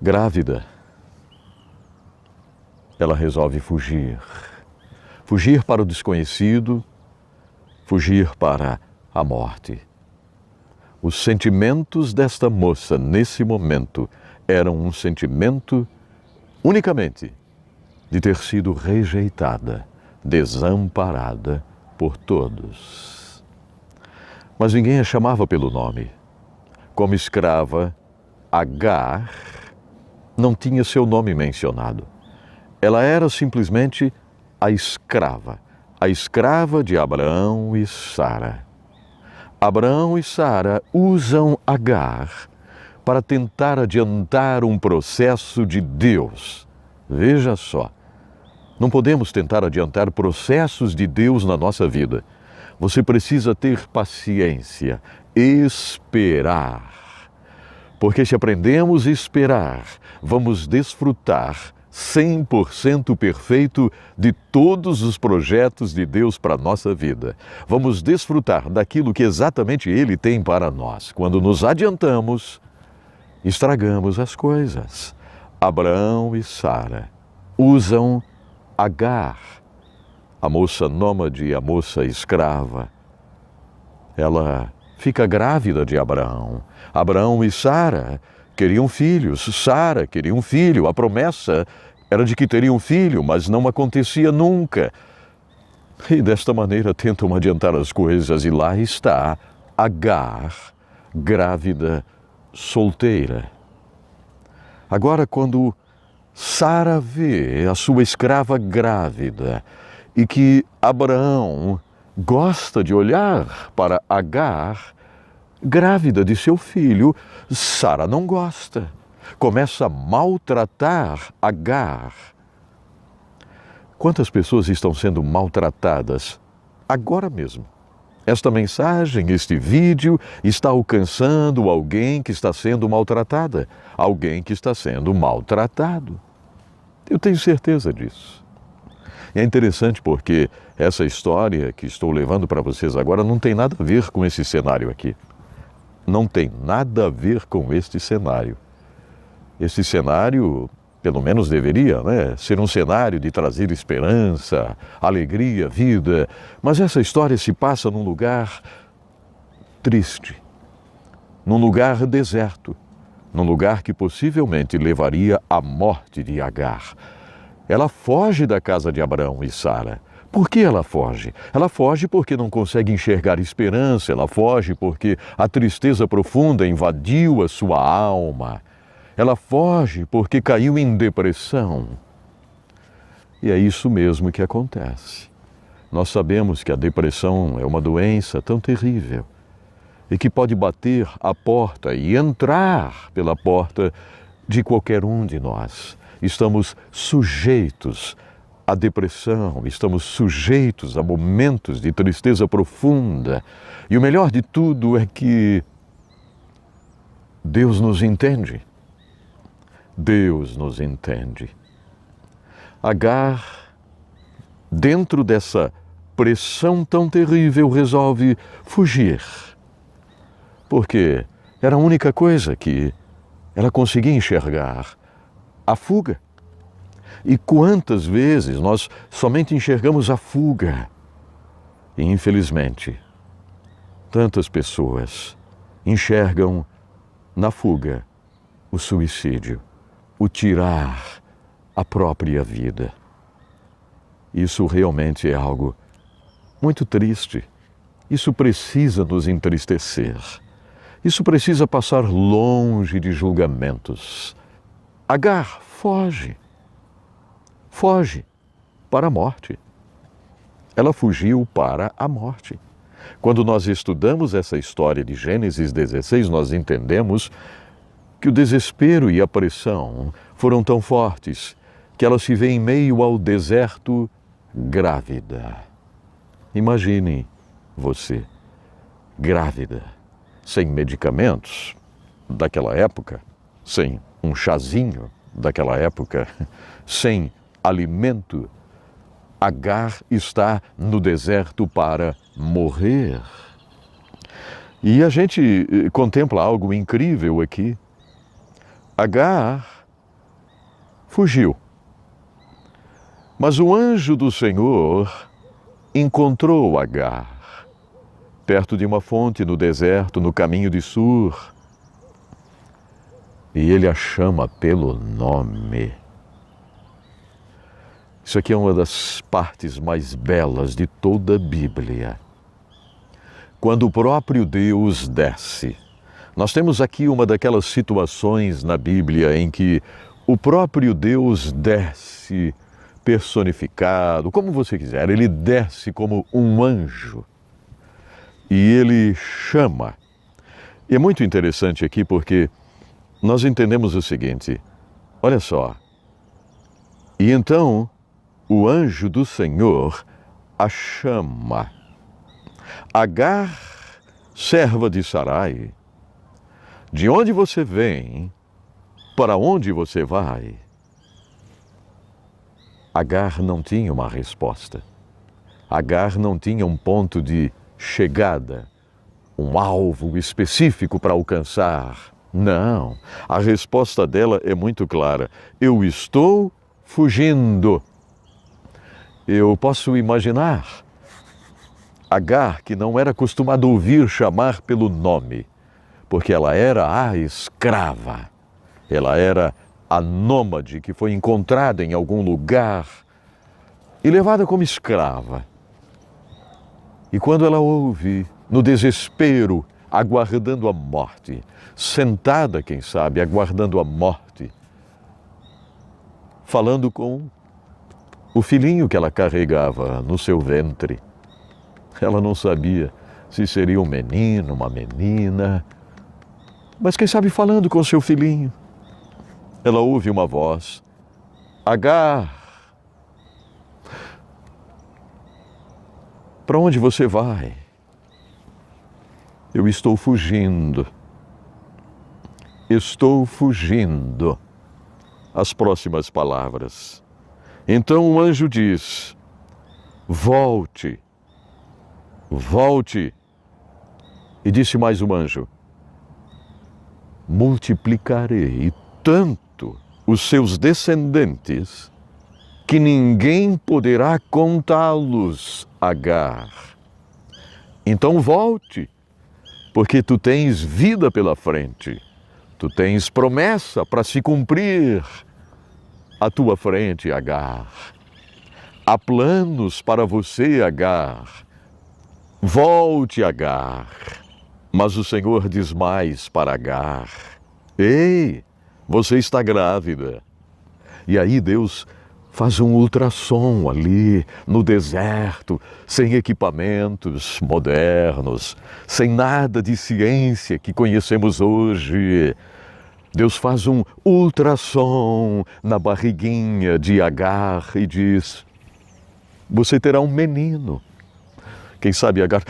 Grávida, ela resolve fugir. Fugir para o desconhecido, fugir para a morte. Os sentimentos desta moça, nesse momento, eram um sentimento unicamente de ter sido rejeitada, desamparada por todos. Mas ninguém a chamava pelo nome. Como escrava, Agar não tinha seu nome mencionado. Ela era simplesmente a escrava de Abraão e Sara. Abraão e Sara usam Agar para tentar adiantar um processo de Deus. Veja só, não podemos tentar adiantar processos de Deus na nossa vida. Você precisa ter paciência, esperar. Porque se aprendemos a esperar, vamos desfrutar 100% perfeito de todos os projetos de Deus para a nossa vida. Vamos desfrutar daquilo que exatamente Ele tem para nós. Quando nos adiantamos, estragamos as coisas. Abraão e Sara usam Agar, a moça nômade, a moça escrava. Ela fica grávida de Abraão. Abraão e Sara queriam filhos, Sara queria um filho. A promessa era de que teria um filho, mas não acontecia nunca. E desta maneira tentam adiantar as coisas, e lá está Agar, grávida, solteira. Agora, quando Sara vê a sua escrava grávida e que Abraão gosta de olhar para Agar, grávida de seu filho, Sara não gosta. Começa a maltratar Agar. Quantas pessoas estão sendo maltratadas agora mesmo? Esta mensagem, este vídeo, está alcançando alguém que está sendo maltratada, alguém que está sendo maltratado. Eu tenho certeza disso. E é interessante porque essa história que estou levando para vocês agora não tem nada a ver com esse cenário aqui. Não tem nada a ver com este cenário. Esse cenário, pelo menos deveria, ser um cenário de trazer esperança, alegria, vida. Mas essa história se passa num lugar triste, num lugar deserto, num lugar que possivelmente levaria à morte de Agar. Ela foge da casa de Abraão e Sara. Por que ela foge? Ela foge porque não consegue enxergar esperança, ela foge porque a tristeza profunda invadiu a sua alma. Ela foge porque caiu em depressão. E é isso mesmo que acontece. Nós sabemos que a depressão é uma doença tão terrível e que pode bater à porta e entrar pela porta de qualquer um de nós. Estamos sujeitos à depressão, estamos sujeitos a momentos de tristeza profunda. E o melhor de tudo é que Deus nos entende. Deus nos entende. Agar, dentro dessa pressão tão terrível, resolve fugir. Porque era a única coisa que ela conseguia enxergar, a fuga. E quantas vezes nós somente enxergamos a fuga? E infelizmente, tantas pessoas enxergam na fuga o suicídio, o tirar a própria vida. Isso realmente é algo muito triste. Isso precisa nos entristecer. Isso precisa passar longe de julgamentos. Agar foge. Foge para a morte. Ela fugiu para a morte. Quando nós estudamos essa história de Gênesis 16, nós entendemos que o desespero e a pressão foram tão fortes que ela se vê em meio ao deserto grávida. Imagine você, grávida, sem medicamentos daquela época, sem um chazinho daquela época, sem alimento. Agar está no deserto para morrer. E a gente contempla algo incrível aqui. Agar fugiu. Mas o anjo do Senhor encontrou Agar, perto de uma fonte no deserto, no caminho de Sur, e ele a chama pelo nome. Isso aqui é uma das partes mais belas de toda a Bíblia. Quando o próprio Deus desce. Nós temos aqui uma daquelas situações na Bíblia em que o próprio Deus desce personificado, como você quiser, ele desce como um anjo e ele chama. E é muito interessante aqui porque nós entendemos o seguinte, olha só, e então o anjo do Senhor a chama. Agar, serva de Sarai, de onde você vem, para onde você vai? Agar não tinha uma resposta. Agar não tinha um ponto de chegada, um alvo específico para alcançar. Não, a resposta dela é muito clara. Eu estou fugindo. Eu posso imaginar Agar, que não era acostumada a ouvir chamar pelo nome, porque ela era a escrava, ela era a nômade que foi encontrada em algum lugar e levada como escrava. E quando ela ouve, no desespero, aguardando a morte, sentada, quem sabe, aguardando a morte, falando com o filhinho que ela carregava no seu ventre. Ela não sabia se seria um menino, uma menina, mas quem sabe falando com seu filhinho. Ela ouve uma voz, Agar, para onde você vai? Eu estou fugindo. Estou fugindo. As próximas palavras. Então o anjo diz, volte, volte. E disse mais um anjo, multiplicarei tanto os seus descendentes que ninguém poderá contá-los, Agar. Então volte, porque tu tens vida pela frente, tu tens promessa para se cumprir à tua frente, Agar. Há planos para você, Agar. Volte, Agar. Mas o Senhor diz mais para Agar, ei, você está grávida. E aí Deus faz um ultrassom ali no deserto, sem equipamentos modernos, sem nada de ciência que conhecemos hoje. Deus faz um ultrassom na barriguinha de Agar e diz, você terá um menino. Quem sabe Agar,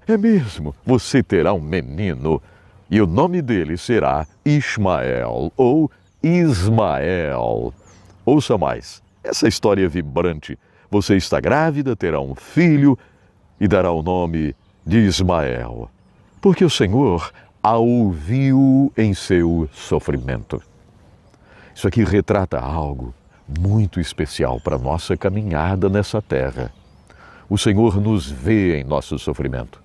é mesmo, você terá um menino. E o nome dele será Ismael ou Ismael. Ouça mais, essa história é vibrante. Você está grávida, terá um filho e dará o nome de Ismael, porque o Senhor a ouviu em seu sofrimento. Isso aqui retrata algo muito especial para a nossa caminhada nessa terra. O Senhor nos vê em nosso sofrimento.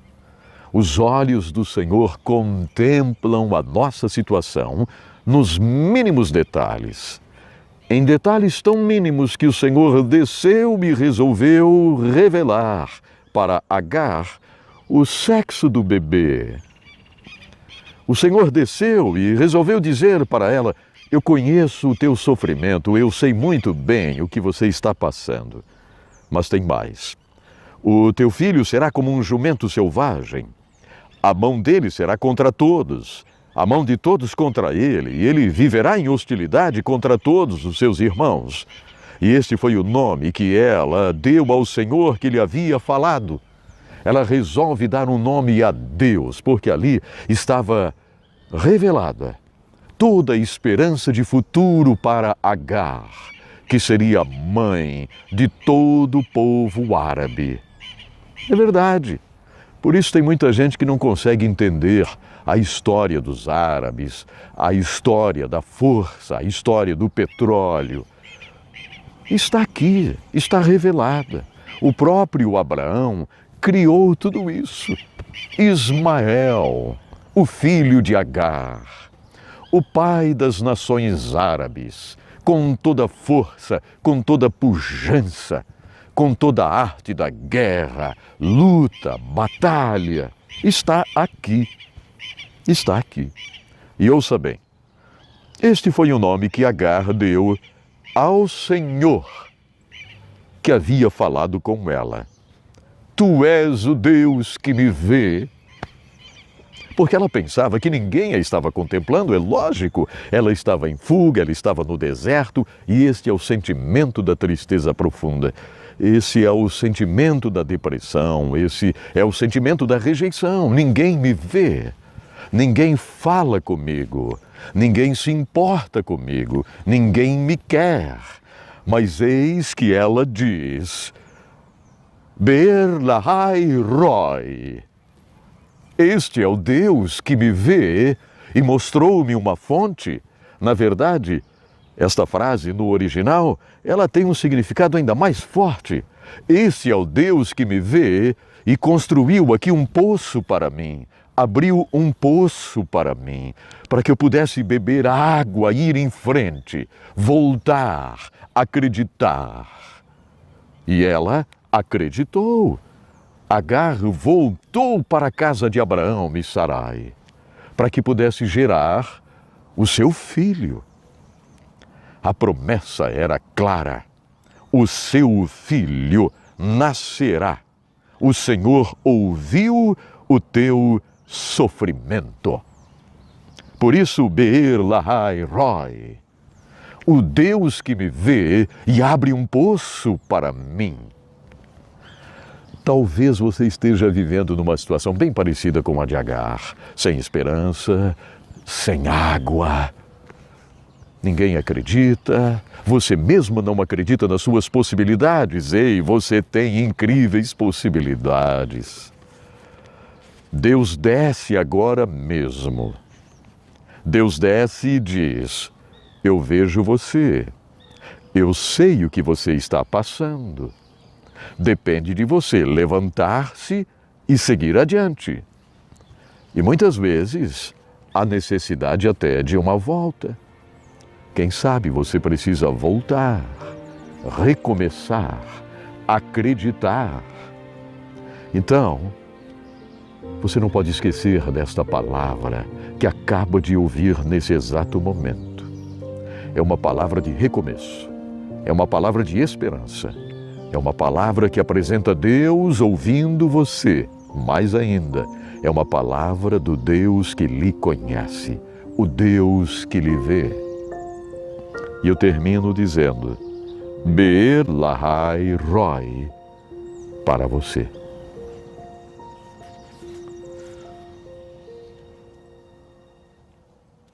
Os olhos do Senhor contemplam a nossa situação nos mínimos detalhes. Em detalhes tão mínimos que o Senhor desceu e resolveu revelar para Agar o sexo do bebê. O Senhor desceu e resolveu dizer para ela, eu conheço o teu sofrimento, eu sei muito bem o que você está passando. Mas tem mais. O teu filho será como um jumento selvagem. A mão dele será contra todos, a mão de todos contra ele, e ele viverá em hostilidade contra todos os seus irmãos. E este foi o nome que ela deu ao Senhor que lhe havia falado. Ela resolve dar um nome a Deus, porque ali estava revelada toda a esperança de futuro para Agar, que seria mãe de todo o povo árabe. É verdade. Por isso tem muita gente que não consegue entender a história dos árabes, a história da força, a história do petróleo. está aqui, está revelada. O próprio Abraão criou tudo isso. Ismael, o filho de Agar, o pai das nações árabes, com toda força, com toda pujança, com toda a arte da guerra, luta, batalha, está aqui. Está aqui. E ouça bem, este foi o nome que Agar deu ao Senhor que havia falado com ela. Tu és o Deus que me vê. Porque ela pensava que ninguém a estava contemplando, é lógico. Ela estava em fuga, ela estava no deserto, e este é o sentimento da tristeza profunda. Esse é o sentimento da depressão, esse é o sentimento da rejeição. Ninguém me vê, ninguém fala comigo, ninguém se importa comigo, ninguém me quer. Mas eis que ela diz: Be'er lahai roi. Este é o Deus que me vê e mostrou-me uma fonte. Na verdade, esta frase, no original, ela tem um significado ainda mais forte. Esse é o Deus que me vê e construiu aqui um poço para mim. Abriu um poço para mim, para que eu pudesse beber água, ir em frente, voltar, acreditar. E ela acreditou. Agar voltou para a casa de Abraão e Sarai, para que pudesse gerar o seu filho. A promessa era clara: o seu filho nascerá. O Senhor ouviu o teu sofrimento. Por isso, Be'er lahai roi, o Deus que me vê e abre um poço para mim. Talvez você esteja vivendo numa situação bem parecida com a de Agar, sem esperança, sem água. Ninguém acredita, você mesmo não acredita nas suas possibilidades. Ei, você tem incríveis possibilidades. Deus desce agora mesmo. Deus desce e diz: eu vejo você, eu sei o que você está passando. Depende de você levantar-se e seguir adiante. E muitas vezes há necessidade até de uma volta. Quem sabe você precisa voltar, recomeçar, acreditar. Então, você não pode esquecer desta palavra que acaba de ouvir nesse exato momento. É uma palavra de recomeço, é uma palavra de esperança. É uma palavra que apresenta Deus ouvindo você. Mais ainda, é uma palavra do Deus que lhe conhece, o Deus que lhe vê. E eu termino dizendo: Be'er lahai roi para você.